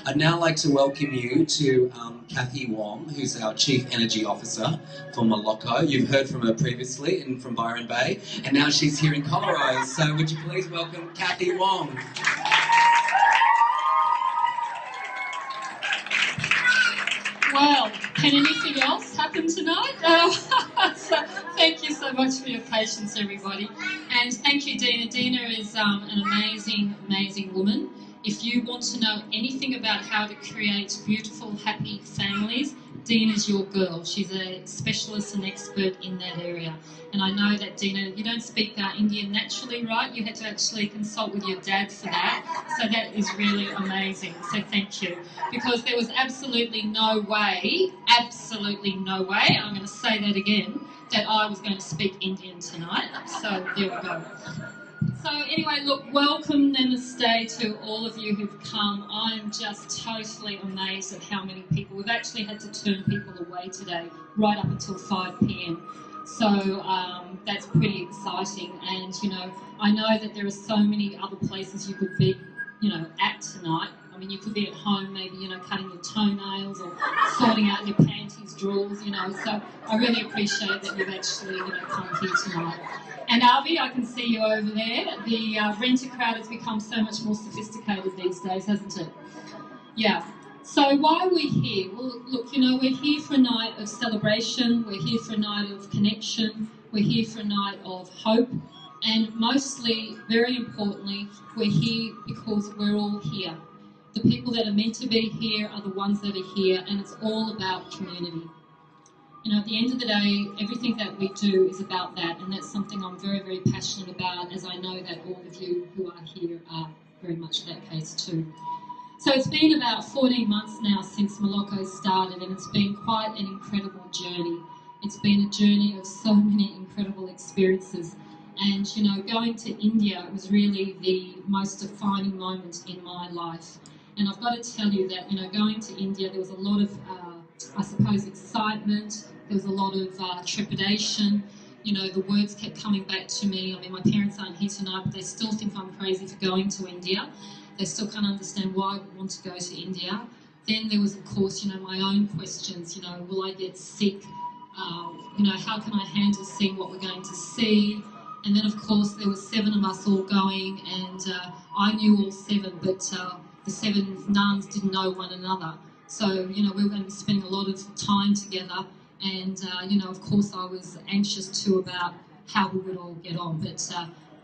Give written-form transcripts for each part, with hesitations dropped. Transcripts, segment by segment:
I'd now like to welcome you to Kathy Wong, who's our Chief Energy Officer for Moeloco. You've heard from her previously and from Byron Bay, and now she's here in Colorado. So would you please welcome Kathy Wong? Well, can anything else happen tonight? So thank you so much for your patience, everybody. And thank you, Dina. Dina is an amazing, amazing woman. If you want to know anything about how to create beautiful, happy families, Dina's your girl. She's a specialist and expert in that area. And I know that, Dina, you don't speak Indian naturally, right? You had to actually consult with your dad for that. So that is really amazing. So thank you. Because there was absolutely no way, I'm going to say that again, that I was going to speak Indian tonight. So there we go. So anyway, look, welcome, Namaste, to all of you who've come. I'm just totally amazed at how many people. We've actually had to turn people away today, right up until 5 p.m. So that's pretty exciting. And, I know that there are so many other places you could be, at tonight. I mean, you could be at home, maybe, cutting your toenails or sorting out your panties drawers, So I really appreciate that you've actually, come here tonight. And Avi, I can see you over there. The renter crowd has become so much more sophisticated these days, hasn't it? Yeah. So why are we here? Well, look, we're here for a night of celebration. We're here for a night of connection. We're here for a night of hope. And mostly, very importantly, we're here because we're all here. The people that are meant to be here are the ones that are here, and it's all about community. At the end of the day, everything that we do is about that, and that's something I'm very, very passionate about, as I know that all of you who are here are very much that case too. So it's been about 14 months now since Moeloco started, and it's been quite an incredible journey. It's been a journey of so many incredible experiences. And, going to India was really the most defining moment in my life. And I've got to tell you that, going to India, there was a lot of, excitement. There was a lot of trepidation. The words kept coming back to me. I mean, my parents aren't here tonight, but they still think I'm crazy for going to India. They still can't understand why I would want to go to India. Then there was, of course, my own questions. Will I get sick? How can I handle seeing what we're going to see? And then, of course, there were 7 of us all going, and I knew all 7, but the 7 nuns didn't know one another. So, we were going to be spending a lot of time together, and, of course, I was anxious too about how we would all get on. But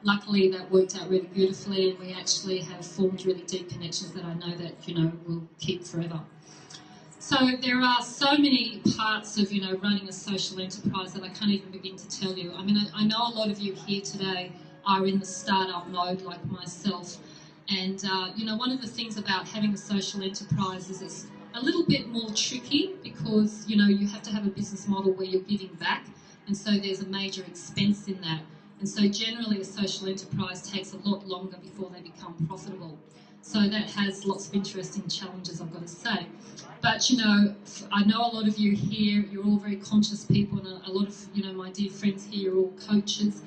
luckily, that worked out really beautifully, and we actually have formed really deep connections that I know that, will keep forever. So there are so many parts of, running a social enterprise that I can't even begin to tell you. I mean, I know a lot of you here today are in the startup mode like myself. And, one of the things about having a social enterprise is it's a little bit more tricky because, you have to have a business model where you're giving back. And so there's a major expense in that. And so generally a social enterprise takes a lot longer before they become profitable. So that has lots of interesting challenges, I've got to say. But, I know a lot of you here, you're all very conscious people, and a lot of, my dear friends here are all coaches.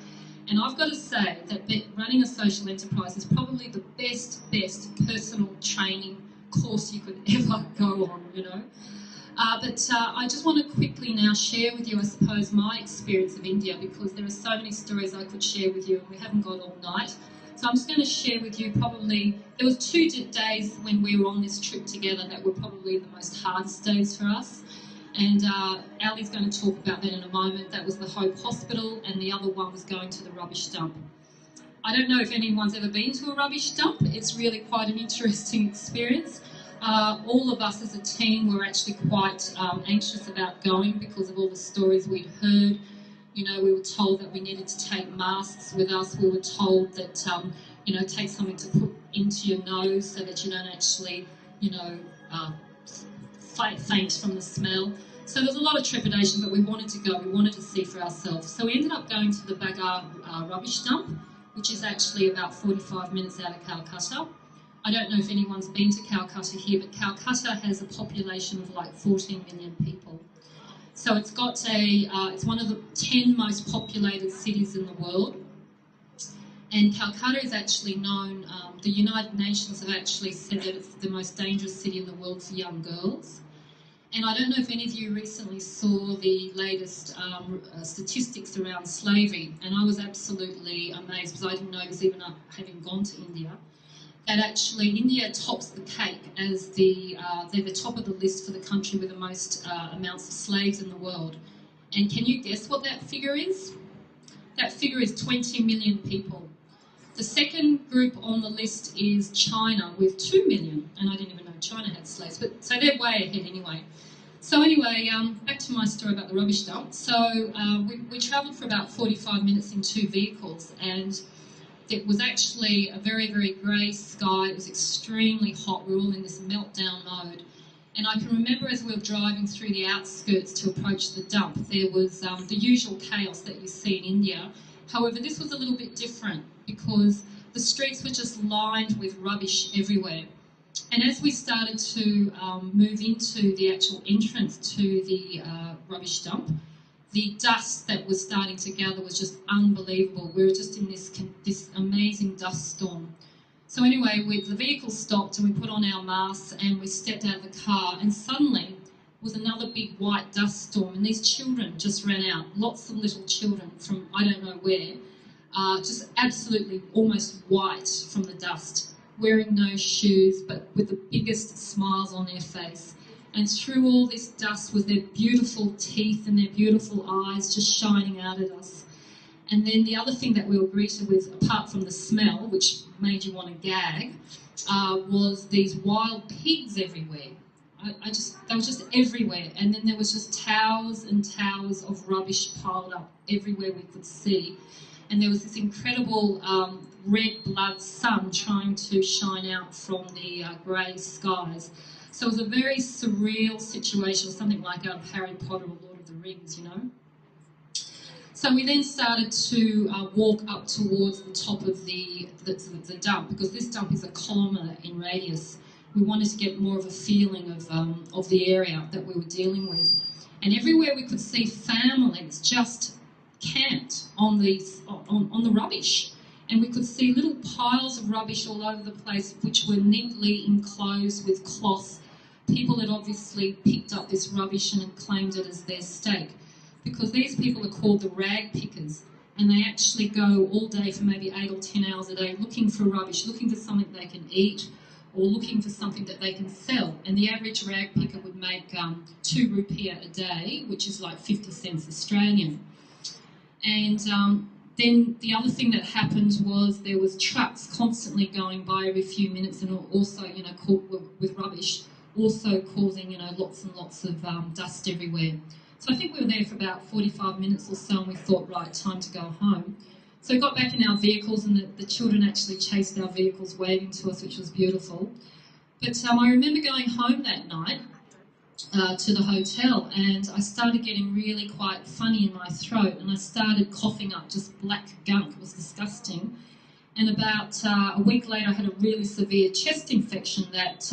And I've got to say that running a social enterprise is probably the best personal training course you could ever go on, But I just want to quickly now share with you, I suppose, my experience of India, because there are so many stories I could share with you, and we haven't got all night. So I'm just going to share with you there was 2 days when we were on this trip together that were probably the most hardest days for us. And Ali's going to talk about that in a moment. That was the Hope Hospital, and the other one was going to the rubbish dump. I don't know if anyone's ever been to a rubbish dump. It's really quite an interesting experience. All of us as a team were actually quite anxious about going because of all the stories we'd heard. We were told that we needed to take masks with us. We were told that, take something to put into your nose so that you don't actually, faint from the smell. So there's a lot of trepidation, but we wanted to go. We wanted to see for ourselves. So we ended up going to the Bagar rubbish dump, which is actually about 45 minutes out of Calcutta. I don't know if anyone's been to Calcutta here, but Calcutta has a population of like 14 million people. So it's got it's one of the 10 most populated cities in the world. And Calcutta is actually known, the United Nations have actually said that it's the most dangerous city in the world for young girls. And I don't know if any of you recently saw the latest statistics around slavery, and I was absolutely amazed because I didn't know this even having gone to India, that actually India tops the cake as they're the top of the list for the country with the most amounts of slaves in the world. And can you guess what that figure is? That figure is 20 million people. The second group on the list is China with 2 million, and I didn't even know China had slaves, but so they're way ahead anyway. So anyway, back to my story about the rubbish dump. So we travelled for about 45 minutes in 2 vehicles, and it was actually a very, very grey sky. It was extremely hot. We were all in this meltdown mode. And I can remember as we were driving through the outskirts to approach the dump, there was the usual chaos that you see in India. However, this was a little bit different because the streets were just lined with rubbish everywhere. And as we started to move into the actual entrance to the rubbish dump, the dust that was starting to gather was just unbelievable. We were just in this amazing dust storm. So anyway, the vehicle stopped and we put on our masks and we stepped out of the car, and suddenly was another big white dust storm, and these children just ran out, lots of little children from I don't know where, just absolutely almost white from the dust, wearing no shoes but with the biggest smiles on their face. And through all this dust was their beautiful teeth and their beautiful eyes just shining out at us. And then the other thing that we were greeted with, apart from the smell, which made you want to gag, was these wild pigs everywhere. They were just everywhere. And then there was just towers and towers of rubbish piled up everywhere we could see. And there was this incredible red blood sun trying to shine out from the grey skies. So it was a very surreal situation, something like out of Harry Potter or Lord of the Rings, you know. So we then started to walk up towards the top of the dump, because this dump is 1 kilometre in radius. We wanted to get more of a feeling of the area that we were dealing with. And everywhere we could see families just camped on the rubbish. And we could see little piles of rubbish all over the place, which were neatly enclosed with cloth. People had obviously picked up this rubbish and had claimed it as their stake, because these people are called the rag pickers, and they actually go all day for maybe 8 or 10 hours a day looking for rubbish, looking for something they can eat or looking for something that they can sell. And the average rag picker would make 2 rupiah a day, which is like 50 cents Australian. And then the other thing that happened was there was trucks constantly going by every few minutes, and also, you know, with rubbish, also causing, you know, lots and lots of dust everywhere. So I think we were there for about 45 minutes or so, and we thought, right, time to go home. So we got back in our vehicles, and the children actually chased our vehicles, waving to us, which was beautiful. But I remember going home that night to the hotel, and I started getting really quite funny in my throat, and I started coughing up just black gunk. It was disgusting. And about a week later, I had a really severe chest infection that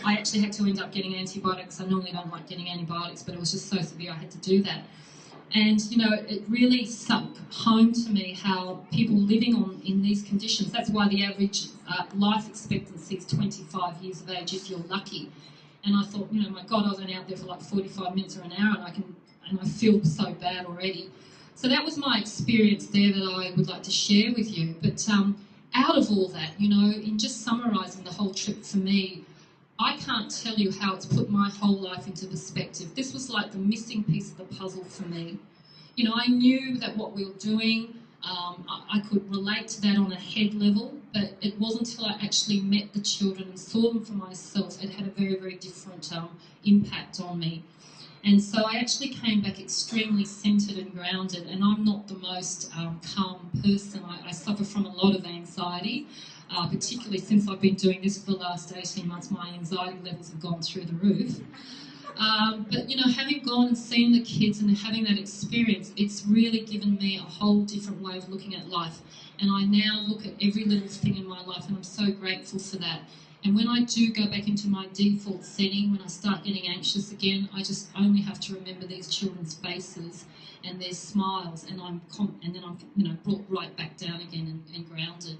I actually had to end up getting antibiotics. I normally don't like getting antibiotics, but it was just so severe I had to do that. And, you know, it really sunk home to me how people living in these conditions, that's why the average life expectancy is 25 years of age if you're lucky. And I thought, you know, my God, I was only out there for like 45 minutes or an hour, and I feel so bad already. So that was my experience there that I would like to share with you. But out of all that, you know, in just summarising the whole trip for me, I can't tell you how it's put my whole life into perspective. This was like the missing piece of the puzzle for me. You know, I knew that what we were doing, I could relate to that on a head level, but it wasn't until I actually met the children and saw them for myself, it had a very, very different impact on me. And so I actually came back extremely centred and grounded, and I'm not the most calm person. I suffer from a lot of anxiety. Particularly since I've been doing this for the last 18 months, my anxiety levels have gone through the roof. But, you know, having gone and seen the kids and having that experience, it's really given me a whole different way of looking at life. And I now look at every little thing in my life, and I'm so grateful for that. And when I do go back into my default setting, when I start getting anxious again, I just only have to remember these children's faces and their smiles, and then I'm brought right back down again and grounded.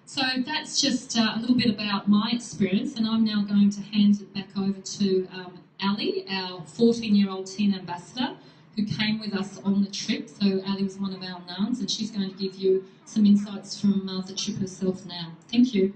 So that's just a little bit about my experience, and I'm now going to hand it back over to Ali, our 14-year-old teen ambassador, who came with us on the trip. So Ali was one of our nuns, and she's going to give you some insights from the trip herself now. Thank you.